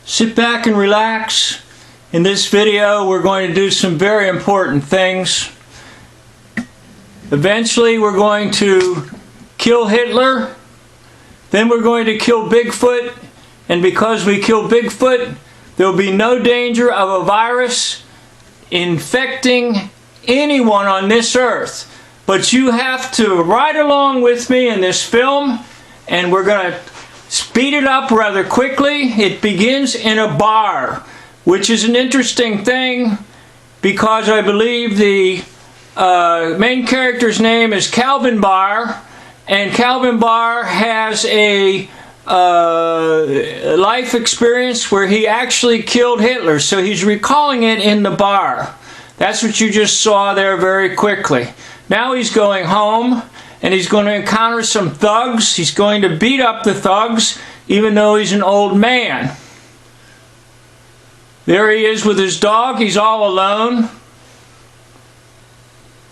Sit back and relax. In this video we're going to do some very important things. Eventually we're going to kill Hitler, then we're going to kill Bigfoot, and because we kill Bigfoot there will be no danger of a virus infecting anyone on this earth. But you have to ride along with me in this film, and we're going to speed it up rather quickly. It begins in a bar, which is an interesting thing because I believe the main character's name is Calvin Barr, and Calvin Barr has a life experience where he actually killed Hitler, so he's recalling it in the bar. That's what you just saw there very quickly. Now he's going home, and he's going to encounter some thugs. He's going to beat up the thugs, even though he's an old man. There he is with his dog. He's all alone.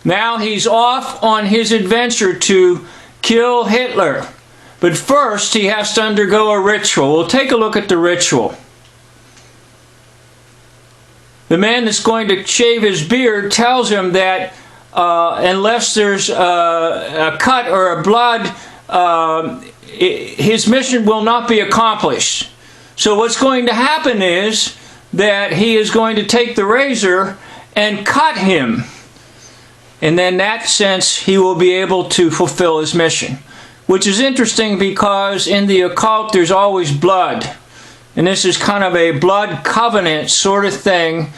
Now he's off on his adventure to kill Hitler. But first, he has to undergo a ritual. We'll take a look at the ritual. The man that's going to shave his beard tells him that unless there's a cut or a blood, his mission will not be accomplished. So what's going to happen is that he is going to take the razor and cut him. And then in that sense, he will be able to fulfill his mission. Which is interesting because in the occult there's always blood. And this is kind of a blood covenant sort of thing.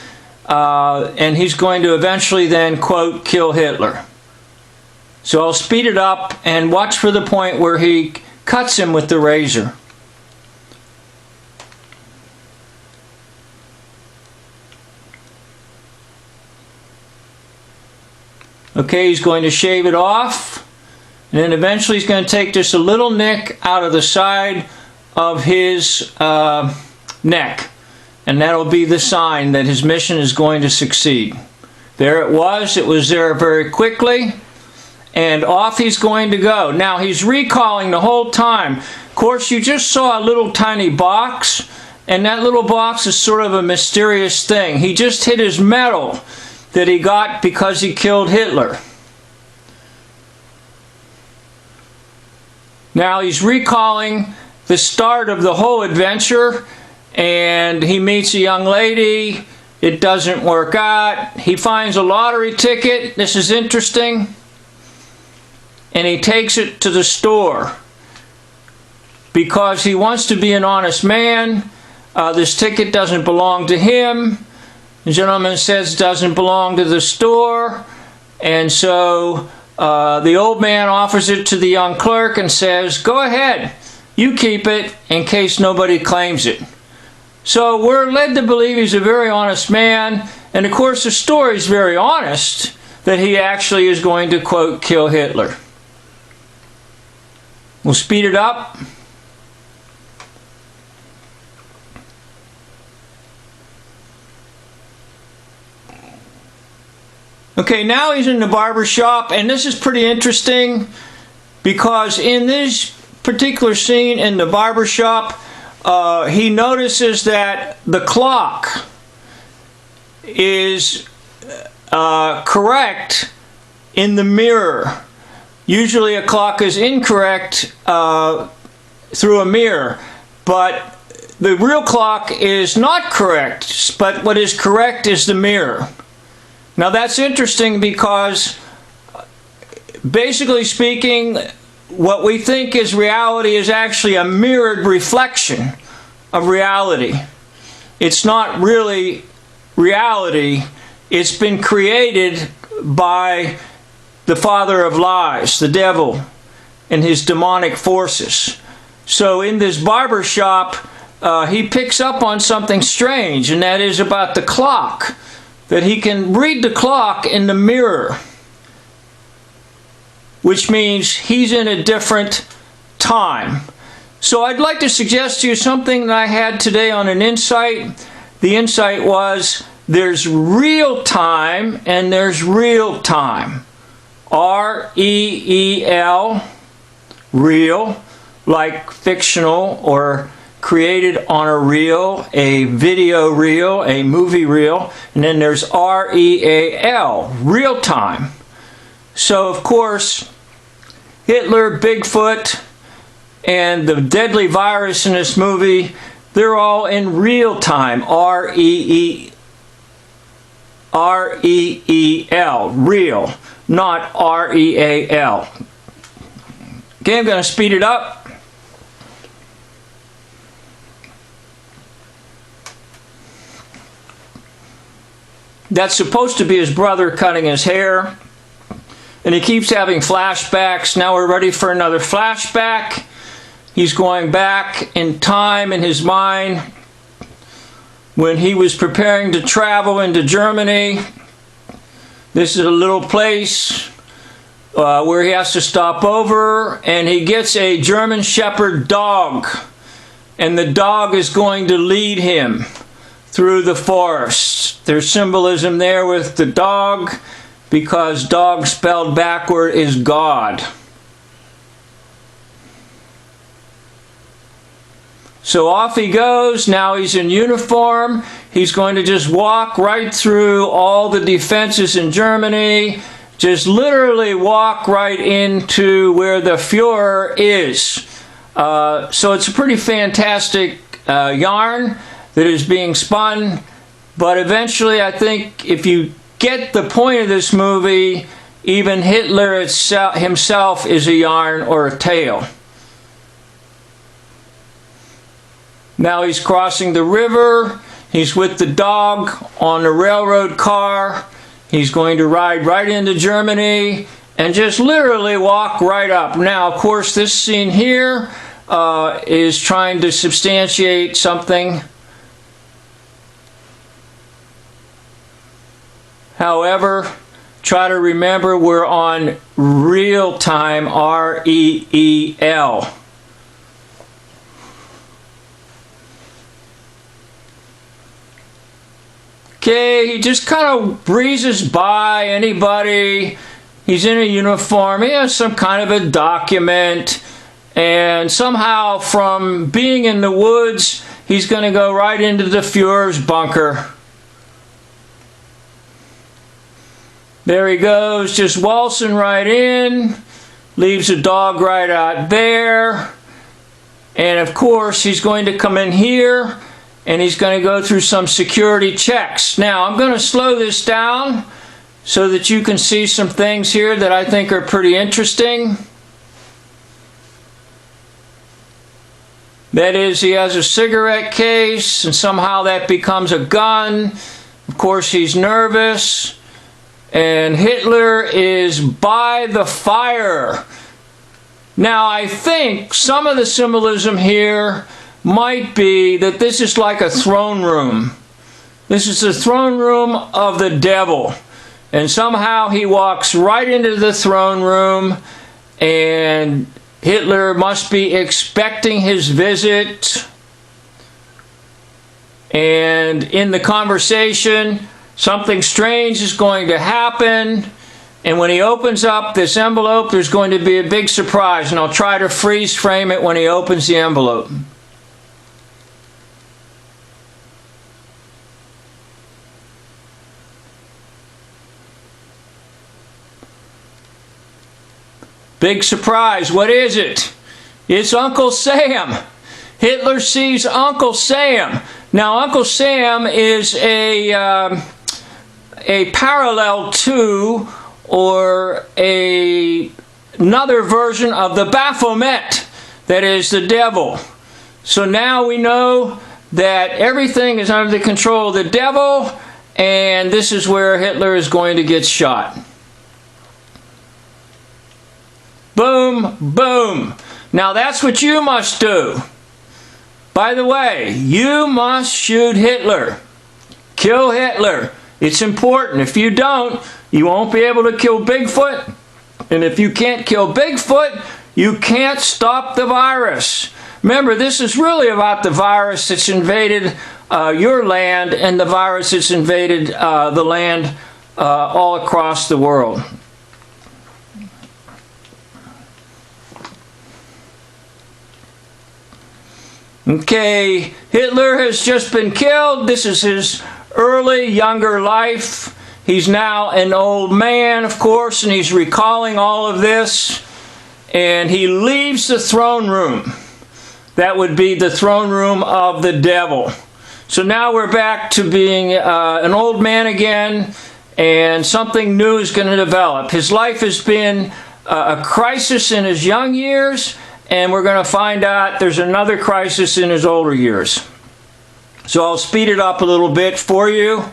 And he's going to eventually then, quote, kill Hitler. So I'll speed it up and watch for the point where he cuts him with the razor. Okay, he's going to shave it off. And then eventually he's going to take just a little nick out of the side of his neck. And that'll be the sign that his mission is going to succeed. There it was there very quickly. And off he's going to go. Now he's recalling the whole time. Of course, you just saw a little tiny box. And that little box is sort of a mysterious thing. He just hit his medal that he got because he killed Hitler. Now he's recalling the start of the whole adventure, and he meets a young lady. It doesn't work out. He finds a lottery ticket. This is interesting. And he takes it to the store because he wants to be an honest man. This ticket doesn't belong to him. The gentleman says it doesn't belong to the store, and so the old man offers it to the young clerk and says, go ahead, you keep it in case nobody claims it. So we're led to believe he's a very honest man, and of course the story is very honest that he actually is going to, quote, kill Hitler. We'll speed it up. Okay, now he's in the barber shop, and this is pretty interesting because in this particular scene in the barber shop, he notices that the clock is correct in the mirror. Usually a clock is incorrect through a mirror, but the real clock is not correct, but what is correct is the mirror. Now that's interesting because basically speaking, what we think is reality is actually a mirrored reflection of reality. It's not really reality. It's been created by the father of lies, the devil, and his demonic forces. So in this barber shop, he picks up on something strange, and that is about the clock. That he can read the clock in the mirror, which means he's in a different time. So I'd like to suggest to you something that I had today on an insight. The insight was there's real time and there's real time. R-E-E-L, real, like fictional or created on a reel, a video reel, a movie reel, and then there's R-E-A-L, real time. So of course, Hitler, Bigfoot, and the deadly virus in this movie, they're all in real time, R-E-E-L, real, not R-E-A-L. Okay, I'm going to speed it up. That's supposed to be his brother cutting his hair. And he keeps having flashbacks. Now we're ready for another flashback. He's going back in time in his mind when he was preparing to travel into Germany. This is a little place where he has to stop over, and he gets a German Shepherd dog. And the dog is going to lead him through the forest. There's symbolism there with the dog, because dog spelled backward is God. So off he goes. Now he's in uniform. He's going to just walk right through all the defenses in Germany. Just literally walk right into where the Fuhrer is. So it's a pretty fantastic yarn that is being spun. But eventually, I think if you get the point of this movie, even Hitler himself is a yarn or a tale. Now he's crossing the river. He's with the dog on the railroad car. He's going to ride right into Germany and just literally walk right up. Now, of course, this scene here is trying to substantiate something. However, try to remember we're on real time, R-E-E-L. Okay, he just kind of breezes by anybody. He's in a uniform. He has some kind of a document. And somehow from being in the woods, he's going to go right into the Fuhrer's bunker. There he goes, just waltzing right in, leaves a dog right out there. And of course, he's going to come in here and he's going to go through some security checks. Now, I'm going to slow this down so that you can see some things here that I think are pretty interesting. That is, he has a cigarette case and somehow that becomes a gun. Of course, he's nervous. And Hitler is by the fire. Now, I think some of the symbolism here might be that this is like a throne room. This is the throne room of the devil. And somehow he walks right into the throne room, and Hitler must be expecting his visit. And in the conversation, something strange is going to happen, and when he opens up this envelope, there's going to be a big surprise, and I'll try to freeze frame it when he opens the envelope. Big surprise. What is it? It's Uncle Sam. Hitler sees Uncle Sam. Now, Uncle Sam is a parallel to or another version of the Baphomet, that is the devil. So now we know that everything is under the control of the devil, and this is where Hitler is going to get shot. Boom, boom. Now that's what you must do. By the way, you must shoot Hitler. Kill Hitler. It's important. If you don't, you won't be able to kill Bigfoot. And if you can't kill Bigfoot, you can't stop the virus. Remember, this is really about the virus that's invaded your land and the virus that's invaded the land all across the world. Okay, Hitler has just been killed. This is his early, younger life. He's now an old man, of course, and he's recalling all of this. And he leaves the throne room. That would be the throne room of the devil. So now we're back to being an old man again, and something new is going to develop. His life has been a crisis in his young years, and we're going to find out there's another crisis in his older years. So I'll speed it up a little bit for you.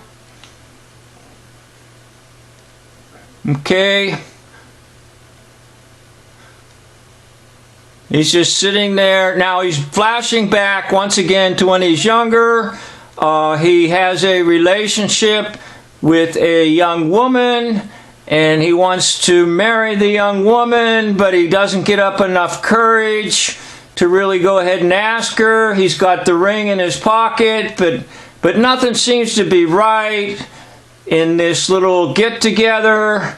Okay. He's just sitting there. Now he's flashing back once again to when he's younger. He has a relationship with a young woman, and he wants to marry the young woman, but he doesn't get up enough courage to really go ahead and ask her. He's got the ring in his pocket, but nothing seems to be right in this little get-together.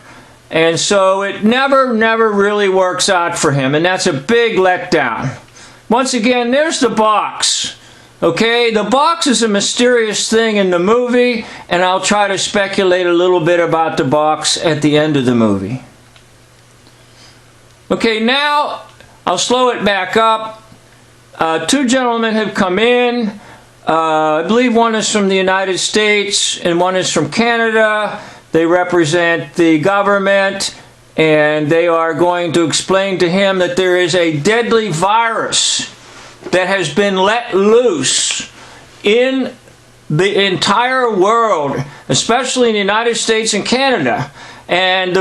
And so it never really works out for him, and that's a big letdown. Once again, there's the box. Okay, the box is a mysterious thing in the movie, and I'll try to speculate a little bit about the box at the end of the movie. Okay, now I'll slow it back up. Two gentlemen have come in. I believe one is from the United States and one is from Canada. They represent the government, and they are going to explain to him that there is a deadly virus that has been let loose in the entire world, especially in the United States and Canada. And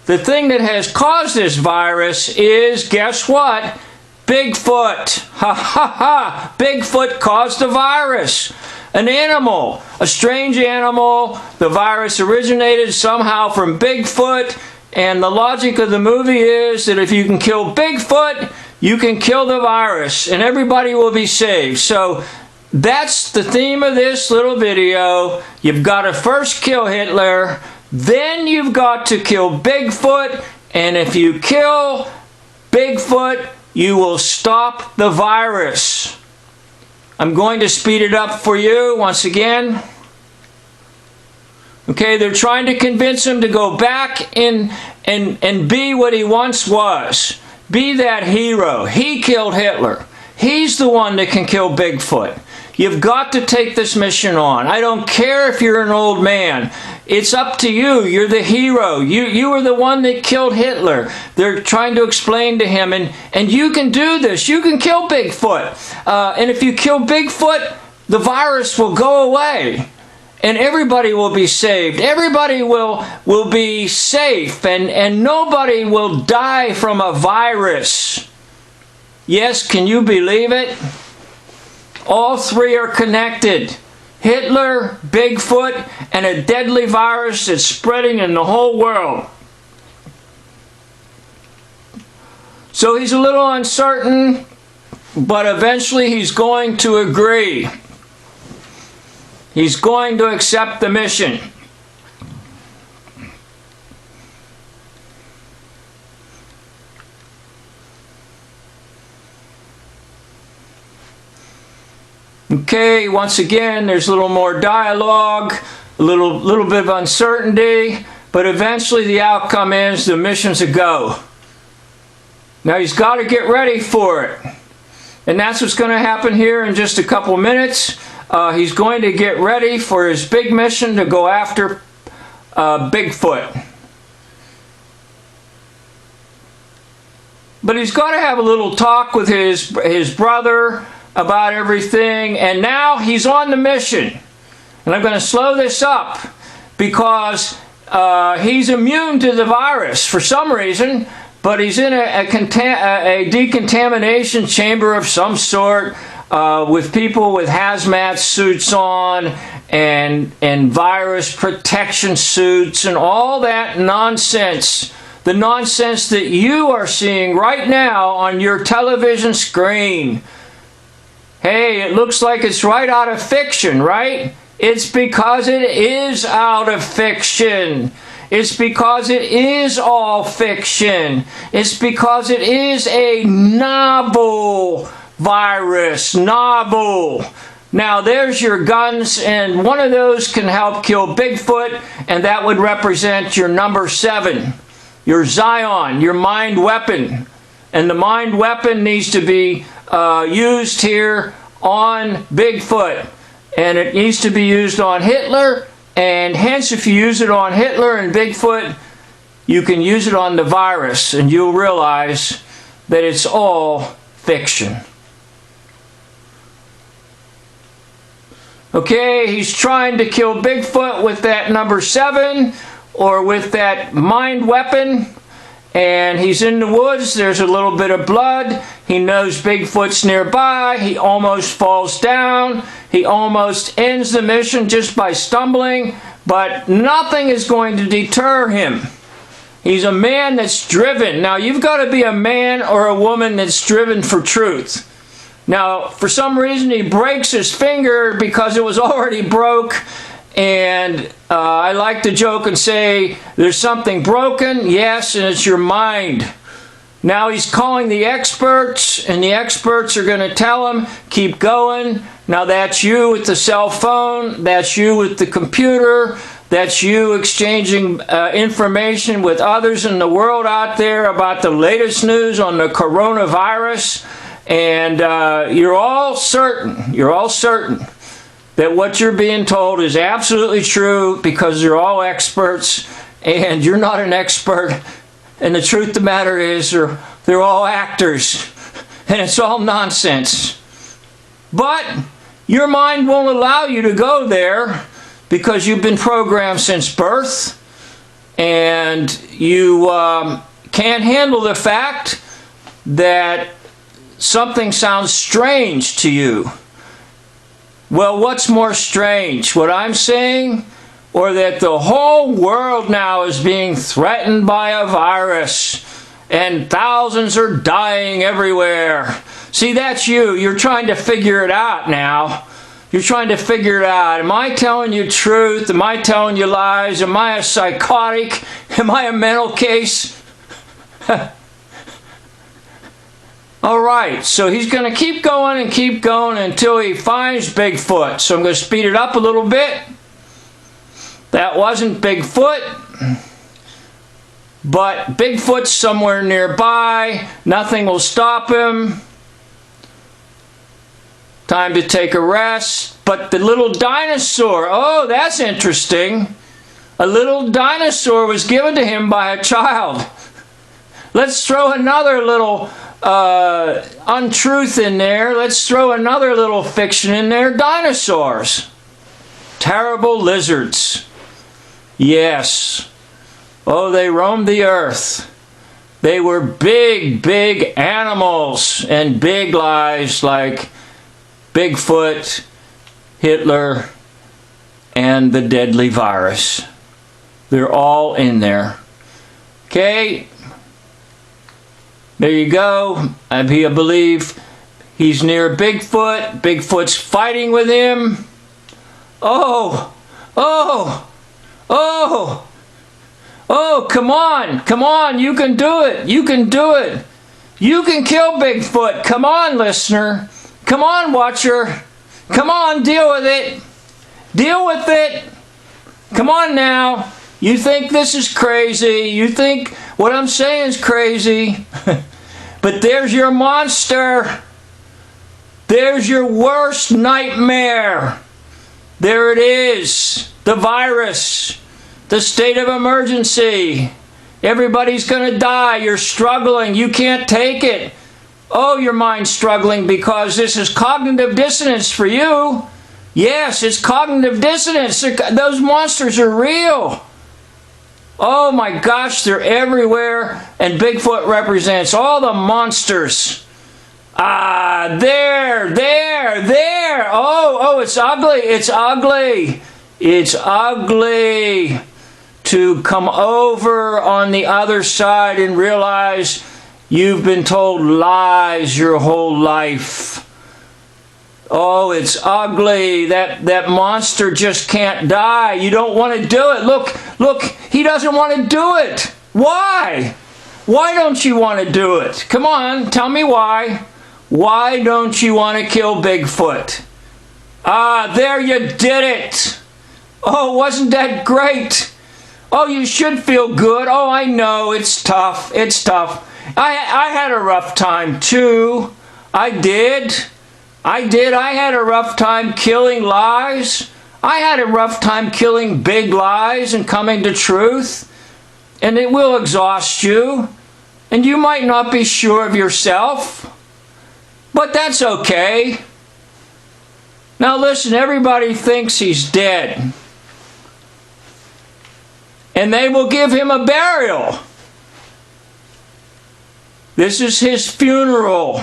the thing that has caused this virus is, guess what? Bigfoot. Ha ha ha! Bigfoot caused the virus. An animal, a strange animal. The virus originated somehow from Bigfoot, and the logic of the movie is that if you can kill Bigfoot, you can kill the virus, and everybody will be saved. So that's the theme of this little video. You've got to first kill Hitler, then you've got to kill Bigfoot, and if you kill Bigfoot, you will stop the virus. I'm going to speed it up for you once again. Okay, they're trying to convince him to go back and be what he once was. Be that hero. He killed Hitler. He's the one that can kill Bigfoot. You've got to take this mission on. I don't care if you're an old man. It's up to you. You're the hero. You were the one that killed Hitler. They're trying to explain to him, and you can do this. You can kill Bigfoot. And if you kill Bigfoot, the virus will go away. And everybody will be saved. Everybody will be safe. And nobody will die from a virus. Yes, can you believe it? All three are connected. Hitler, Bigfoot, and a deadly virus that's spreading in the whole world. So he's a little uncertain, but eventually he's going to agree. He's going to accept the mission. Okay, once again, there's a little more dialogue, a little bit of uncertainty, but eventually the outcome is the mission's a go. Now he's got to get ready for it. And that's what's going to happen here in just a couple minutes. He's going to get ready for his big mission to go after Bigfoot. But he's got to have a little talk with his brother about everything, and now he's on the mission. And I'm going to slow this up because he's immune to the virus for some reason, but he's in a decontamination chamber of some sort with people with hazmat suits on and virus protection suits and all that nonsense. The nonsense that you are seeing right now on your television screen. Hey, it looks like it's right out of fiction, right? It's because it is out of fiction. It's because it is all fiction. It's because it is a novel virus, novel. Now there's your guns, and one of those can help kill Bigfoot, and that would represent your number 7, your Zion, your mind weapon. And the mind weapon needs to be used here on Bigfoot. And it needs to be used on Hitler, and hence if you use it on Hitler and Bigfoot, you can use it on the virus, and you'll realize that it's all fiction. Okay, he's trying to kill Bigfoot with that number 7 or with that mind weapon. And he's in the woods. There's a little bit of blood. He knows Bigfoot's nearby. He almost falls down. He almost ends the mission just by stumbling. But nothing is going to deter him. He's a man that's driven. Now, you've got to be a man or a woman that's driven for truth. Now, for some reason, he breaks his finger because it was already broke. And I like to joke and say, there's something broken. Yes, and it's your mind. Now he's calling the experts, and the experts are going to tell him, keep going. Now that's you with the cell phone. That's you with the computer. That's you exchanging information with others in the world out there about the latest news on the coronavirus. And you're all certain that what you're being told is absolutely true because they're all experts, and you're not an expert. And the truth of the matter is they're all actors, and it's all nonsense. But your mind won't allow you to go there because you've been programmed since birth, and you can't handle the fact that something sounds strange to you. Well, what's more strange? What I'm saying, or that the whole world now is being threatened by a virus and thousands are dying everywhere? See, that's you. You're trying to figure it out now. You're trying to figure it out. Am I telling you truth? Am I telling you lies? Am I a psychotic? Am I a mental case? All right, so he's going to keep going until he finds Bigfoot. So I'm going to speed it up a little bit. That wasn't Bigfoot, but Bigfoot's somewhere nearby. Nothing will stop him. Time to take a rest. But the little dinosaur, oh, that's interesting. A little dinosaur was given to him by a child. Let's throw another little untruth in there. Let's throw another little fiction in there. Dinosaurs. Terrible lizards. Yes. Oh, they roamed the earth. They were big, big animals and big lies like Bigfoot, Hitler, and the deadly virus. They're all in there. Okay? There you go. I believe he's near Bigfoot. Bigfoot's fighting with him. Oh, oh, oh, oh, come on, come on, you can do it, you can do it. You can kill Bigfoot. Come on, listener. Come on, watcher. Come on, deal with it. Deal with it. Come on now. You think this is crazy. You think what I'm saying is crazy. But there's your monster. There's your worst nightmare. There it is. The virus. The state of emergency. Everybody's going to die. You're struggling. You can't take it. Oh, your mind's struggling because this is cognitive dissonance for you. Yes, it's cognitive dissonance. Those monsters are real. Oh my gosh, they're everywhere, and Bigfoot represents all the monsters. Ah, there. Oh, it's ugly. It's ugly. It's ugly to come over on the other side and realize you've been told lies your whole life. Oh, it's ugly. That monster just can't die. You don't want to do it. Look, he doesn't want to do it. Why? Why don't you want to do it? Come on, tell me why. Why don't you want to kill Bigfoot? Ah, there you did it. Oh, wasn't that great? Oh, you should feel good. Oh, I know, it's tough. It's tough. I had a rough time too. I did. I had a rough time killing lies. I had a rough time killing big lies and coming to truth. And it will exhaust you. And you might not be sure of yourself. But that's okay. Now listen, everybody thinks he's dead. And they will give him a burial. This is his funeral.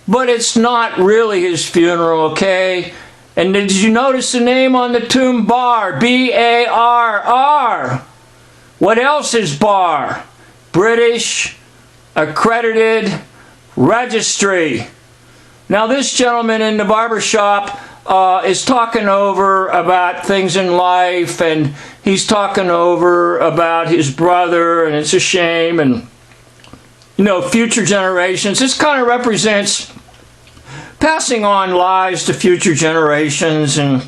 But it's not really his funeral, okay? And did you notice the name on the tomb? Barr. B-A-R-R. What else is Barr? British Accredited Registry. Now this gentleman in the barber shop is talking over about things in life, and he's talking over about his brother, and it's a shame, and you know, future generations. This kind of represents passing on lies to future generations and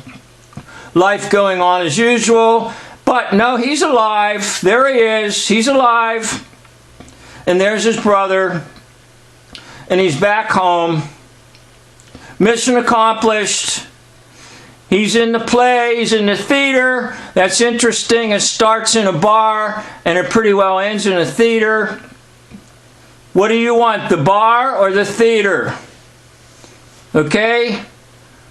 life going on as usual. But no, he's alive. There he is. He's alive. And there's his brother. And he's back home. Mission accomplished. He's in the play. He's in the theater. That's interesting. It starts in a bar and it pretty well ends in a theater. What do you want, the bar or the theater? Okay?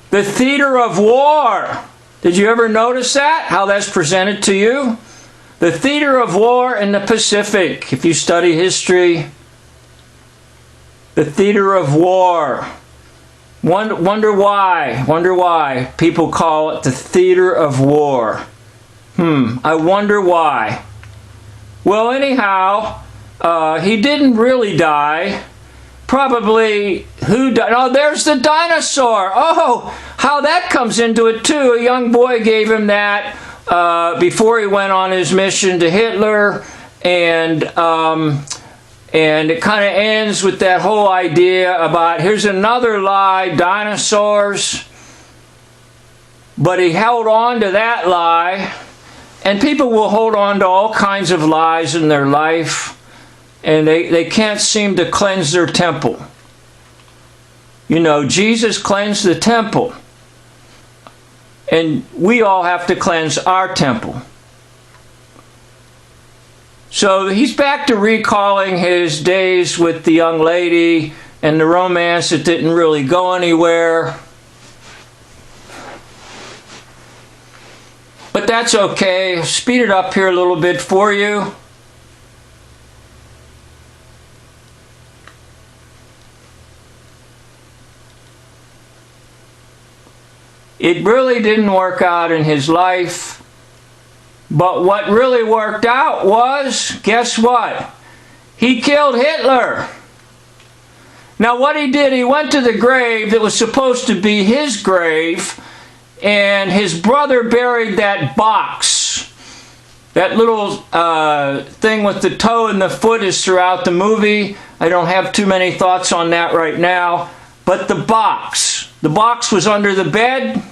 The theater of war. Did you ever notice that? How that's presented to you? The theater of war in the Pacific, if you study history. The theater of war. Wonder why people call it the theater of war. I wonder why. Well, anyhow, he didn't really die. Probably who died? Oh, there's the dinosaur. Oh, how that comes into it too. A young boy gave him that before he went on his mission to Hitler, and it kind of ends with that whole idea about here's another lie, dinosaurs. But he held on to that lie, and people will hold on to all kinds of lies in their life. And they can't seem to cleanse their temple. You know, Jesus cleansed the temple. And we all have to cleanse our temple. So he's back to recalling his days with the young lady and the romance that didn't really go anywhere. But that's okay. Speed it up here a little bit for you. It really didn't work out in his life. But what really worked out was, guess what? He killed Hitler. Now what he did, he went to the grave that was supposed to be his grave, and his brother buried that box. That little thing with the toe and the foot is throughout the movie. I don't have too many thoughts on that right now. But the box was under the bed,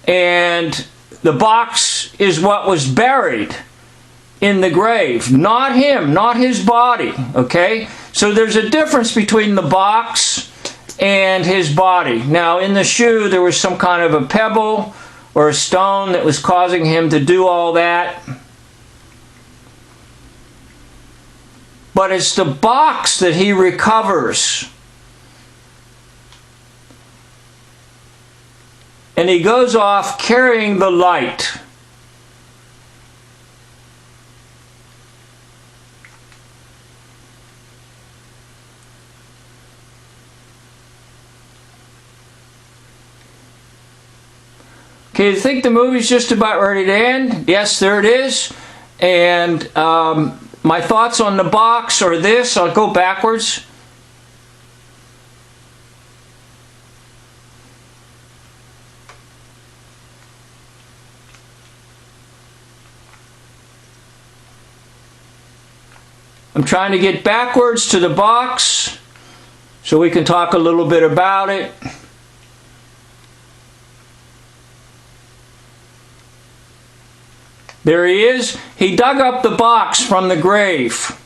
and the box is what was buried in the grave. Not him, not his body, okay? So there's a difference between the box and his body. Now, in the shoe, there was some kind of a pebble or a stone that was causing him to do all that. But it's the box that he recovers. And he goes off carrying the light. Okay, you think the movie's just about ready to end? Yes, there it is. And my thoughts on the box are this. I'll go backwards. I'm trying to get backwards to the box. so we can talk a little bit about it. There he is. He dug up the box from the grave.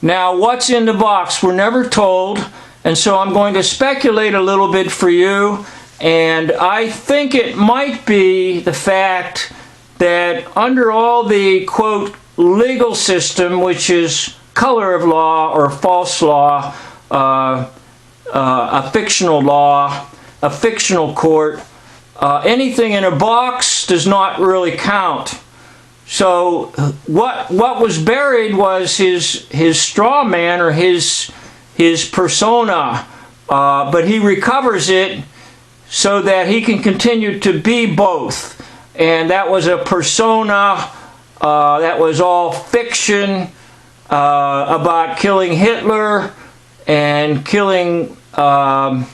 Now, what's in the box? We're never told, and so I'm going to speculate a little bit for you, and I think it might be the fact that under all the, quote, legal system, which is color of law or false law, a fictional law, a fictional court, anything in a box does not really count. So what was buried was his straw man, or his persona, but he recovers it so that he can continue to be both. And that was a persona that was all fiction about killing Hitler and killing the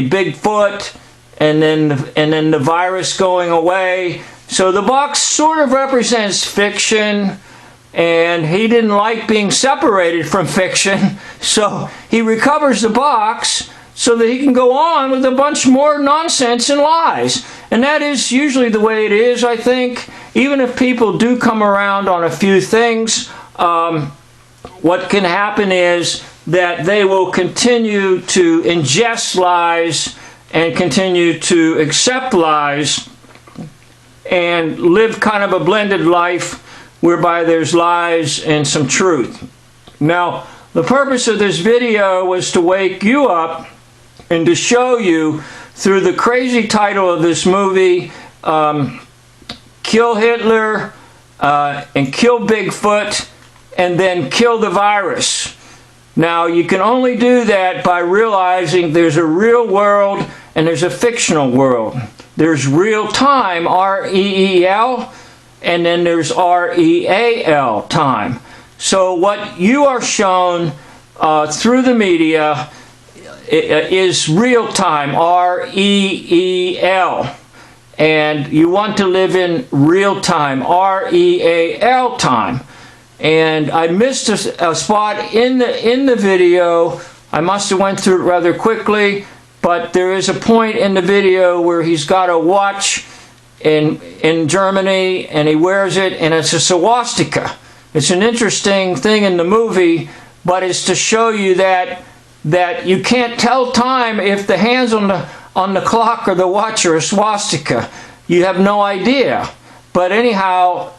Bigfoot, and then the virus going away. So the box sort of represents fiction, and he didn't like being separated from fiction, so he recovers the box so that he can go on with a bunch more nonsense and lies. And that is usually the way it is, I think. Even if people do come around on a few things, what can happen is that they will continue to ingest lies and continue to accept lies and live kind of a blended life whereby there's lies and some truth. Now, the purpose of this video was to wake you up and to show you through the crazy title of this movie, Kill Hitler and Kill Bigfoot and then kill the virus. Now, you can only do that by realizing there's a real world and there's a fictional world. There's real time, R-E-E-L, and then there's R-E-A-L, time. So what you are shown through the media is real time, R-E-E-L. And you want to live in real time, R-E-A-L time. And I missed a spot in the video. I must have went through it rather quickly, but there is a point in the video where he's got a watch in Germany, and he wears it, and it's a swastika. It's an interesting thing in the movie, but it's to show you that you can't tell time if the hands on the clock or the watch are a swastika. You have no idea. But anyhow,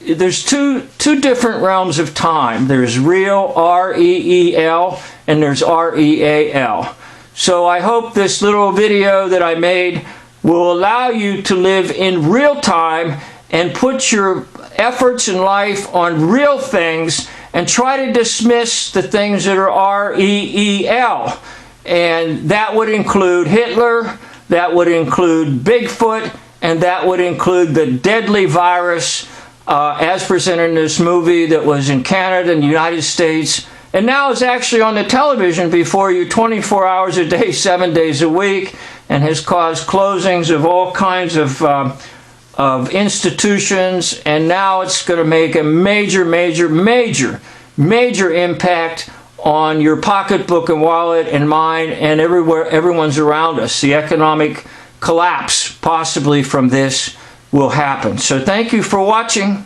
there's two different realms of time. There's real, R-E-E-L, and there's R-E-A-L. So I hope this little video that I made will allow you to live in real time and put your efforts in life on real things and try to dismiss the things that are R-E-E-L. And that would include Hitler, that would include Bigfoot, and that would include the deadly virus as presented in this movie that was in Canada and the United States, and now is actually on the television before you 24 hours a day, 7 days a week, and has caused closings of all kinds of institutions, and now it's going to make a major impact on your pocketbook and wallet and mine and everyone's around us. The economic collapse possibly from this will happen. So thank you for watching.